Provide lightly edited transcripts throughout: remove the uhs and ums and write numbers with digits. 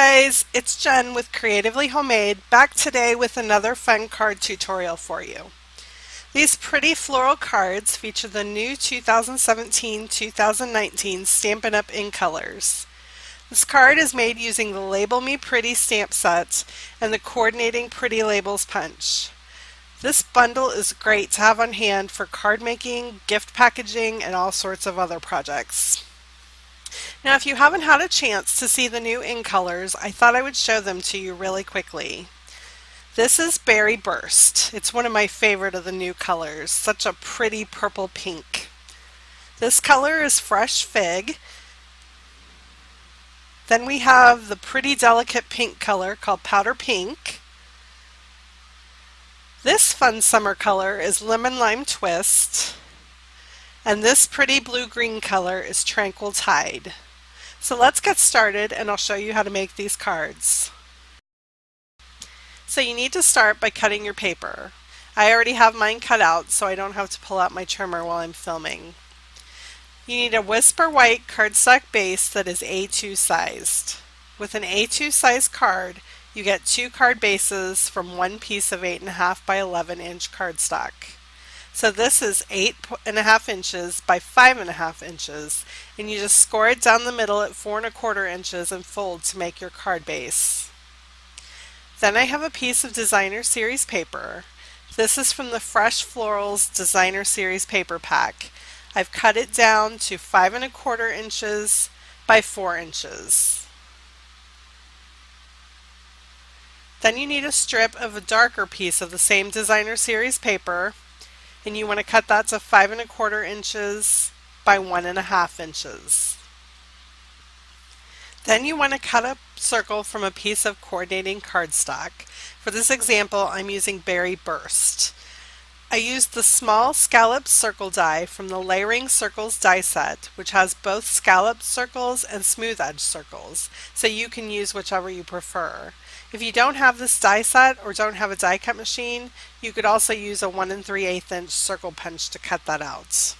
guys, it's Jen with Creatively Homemade, back today with another fun card tutorial for you. These pretty floral cards feature the new 2017-2019 Stampin' Up! In colors. This card is made using the Label Me Pretty stamp set and the coordinating Pretty Labels punch. This bundle is great to have on hand for card making, gift packaging, and all sorts of other projects. Now, if you haven't had a chance to see the new in colors, I thought I would show them to you really quickly. This is Berry Burst. It's one of my favorite of the new colors, such a pretty purple pink. This color is Fresh Fig. Then we have the pretty delicate pink color called Powder Pink. This fun summer color is Lemon Lime Twist. And this pretty blue-green color is Tranquil Tide. So let's get started and I'll show you how to make these cards. So you need to start by cutting your paper. I already have mine cut out so I don't have to pull out my trimmer while I'm filming. You need a Whisper White cardstock base that is A2 sized. With an A2 size card, you get 2 card bases from one piece of 8.5 by 11 inch cardstock. So this is 8.5 inches by 5.5 inches, and you just score it down the middle at 4.25 inches and fold to make your card base. Then I have a piece of Designer Series paper. This is from the Fresh Florals Designer Series paper pack. I've cut it down to 5.25 inches by 4 inches. Then you need a strip of a darker piece of the same Designer Series paper, and you want to cut that to 5.25 inches by 1.5 inches. Then you want to cut a circle from a piece of coordinating cardstock. For this example, I'm using Berry Burst. I used the small scalloped circle die from the Layering Circles die set, which has both scalloped circles and smooth edge circles, so you can use whichever you prefer. If you don't have this die set or don't have a die cut machine, you could also use a 1 3/8 inch circle punch to cut that out.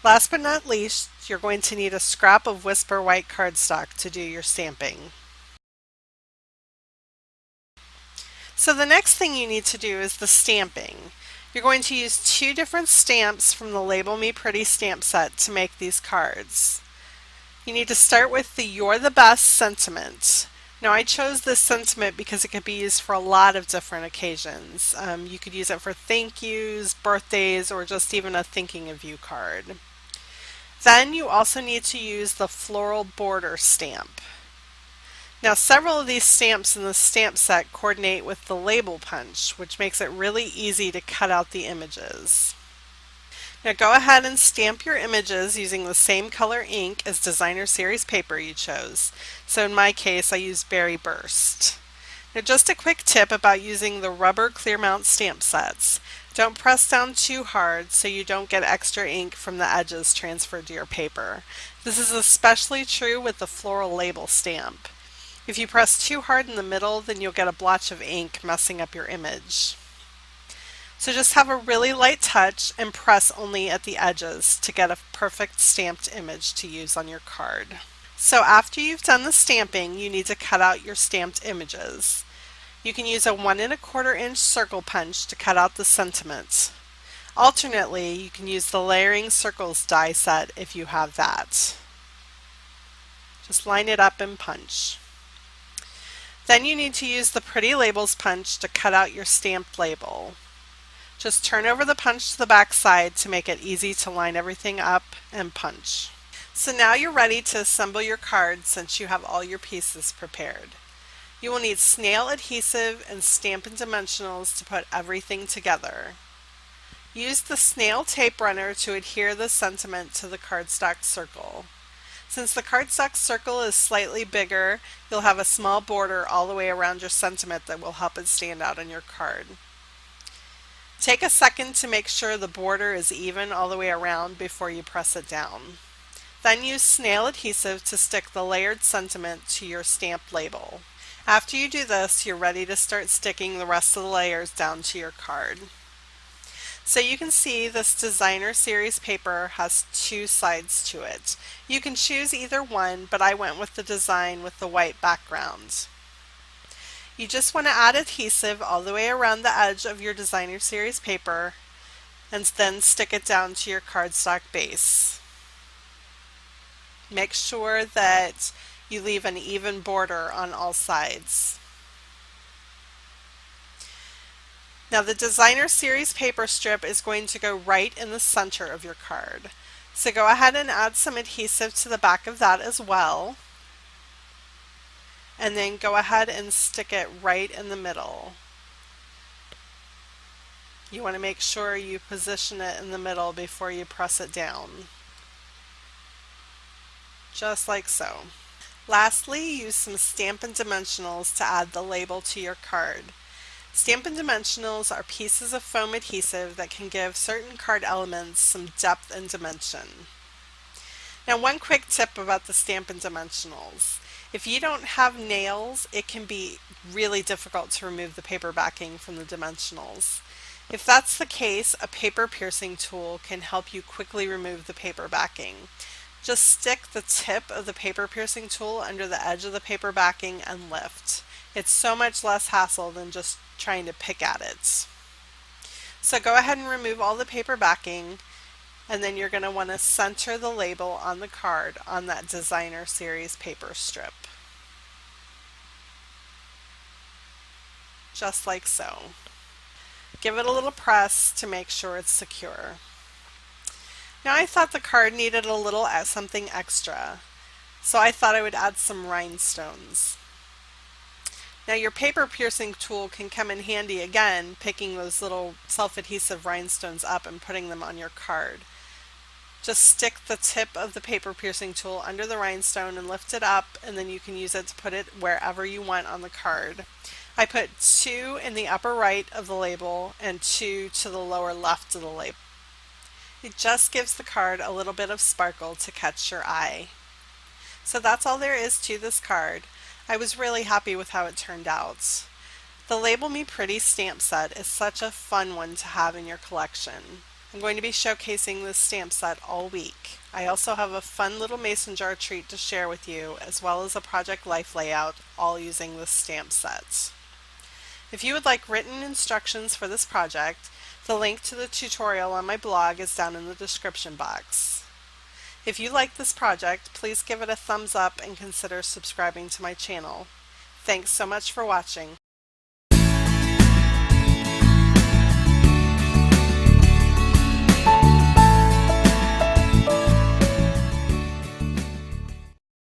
Last but not least, you're going to need a scrap of Whisper White cardstock to do your stamping. So the next thing you need to do is the stamping. You're going to use 2 different stamps from the Label Me Pretty stamp set to make these cards. You need to start with the You're the Best sentiment. Now I chose this sentiment because it could be used for a lot of different occasions. You could use it for thank yous, birthdays, or just even a thinking of you card. Then you also need to use the Floral Border stamp. Now several of these stamps in the stamp set coordinate with the label punch, which makes it really easy to cut out the images. Now go ahead and stamp your images using the same color ink as Designer Series paper you chose. So in my case, I used Berry Burst. Now just a quick tip about using the rubber clear mount stamp sets. Don't press down too hard so you don't get extra ink from the edges transferred to your paper. This is especially true with the floral label stamp. If you press too hard in the middle, then you'll get a blotch of ink messing up your image. So just have a really light touch and press only at the edges to get a perfect stamped image to use on your card. So after you've done the stamping, you need to cut out your stamped images. You can use a 1.25 inch circle punch to cut out the sentiment. Alternately, you can use the Layering Circles die set if you have that. Just line it up and punch. Then you need to use the Pretty Labels punch to cut out your stamped label. Just turn over the punch to the back side to make it easy to line everything up and punch. So now you're ready to assemble your card since you have all your pieces prepared. You will need snail adhesive and Stampin' Dimensionals to put everything together. Use the snail tape runner to adhere the sentiment to the cardstock circle. Since the cardstock circle is slightly bigger, you'll have a small border all the way around your sentiment that will help it stand out on your card. Take a second to make sure the border is even all the way around before you press it down. Then use snail adhesive to stick the layered sentiment to your stamped label. After you do this, you're ready to start sticking the rest of the layers down to your card. So you can see this designer series paper has two sides to it. You can choose either one, but I went with the design with the white background. You just want to add adhesive all the way around the edge of your designer series paper and then stick it down to your cardstock base. Make sure that you leave an even border on all sides. Now the designer series paper strip is going to go right in the center of your card. So go ahead and add some adhesive to the back of that as well. And then go ahead and stick it right in the middle. You want to make sure you position it in the middle before you press it down. Just like so. Lastly, use some Stampin' Dimensionals to add the label to your card. Stampin' Dimensionals are pieces of foam adhesive that can give certain card elements some depth and dimension. Now, one quick tip about the Stampin' Dimensionals. If you don't have nails, it can be really difficult to remove the paper backing from the dimensionals. If that's the case, a paper piercing tool can help you quickly remove the paper backing. Just stick the tip of the paper piercing tool under the edge of the paper backing and lift. It's so much less hassle than just trying to pick at it. So go ahead and remove all the paper backing, and then you're going to want to center the label on the card on that designer series paper strip. Just like so. Give it a little press to make sure it's secure. Now I thought the card needed a little something extra, so I thought I would add some rhinestones. Now your paper piercing tool can come in handy again, picking those little self-adhesive rhinestones up and putting them on your card. Just stick the tip of the paper piercing tool under the rhinestone and lift it up, and then you can use it to put it wherever you want on the card. I put 2 in the upper right of the label and 2 to the lower left of the label. It just gives the card a little bit of sparkle to catch your eye. So that's all there is to this card. I was really happy with how it turned out. The Label Me Pretty stamp set is such a fun one to have in your collection. I'm going to be showcasing this stamp set all week. I also have a fun little mason jar treat to share with you, as well as a project life layout, all using this stamp set. If you would like written instructions for this project, the link to the tutorial on my blog is down in the description box. If you like this project, please give it a thumbs up and consider subscribing to my channel. Thanks so much for watching.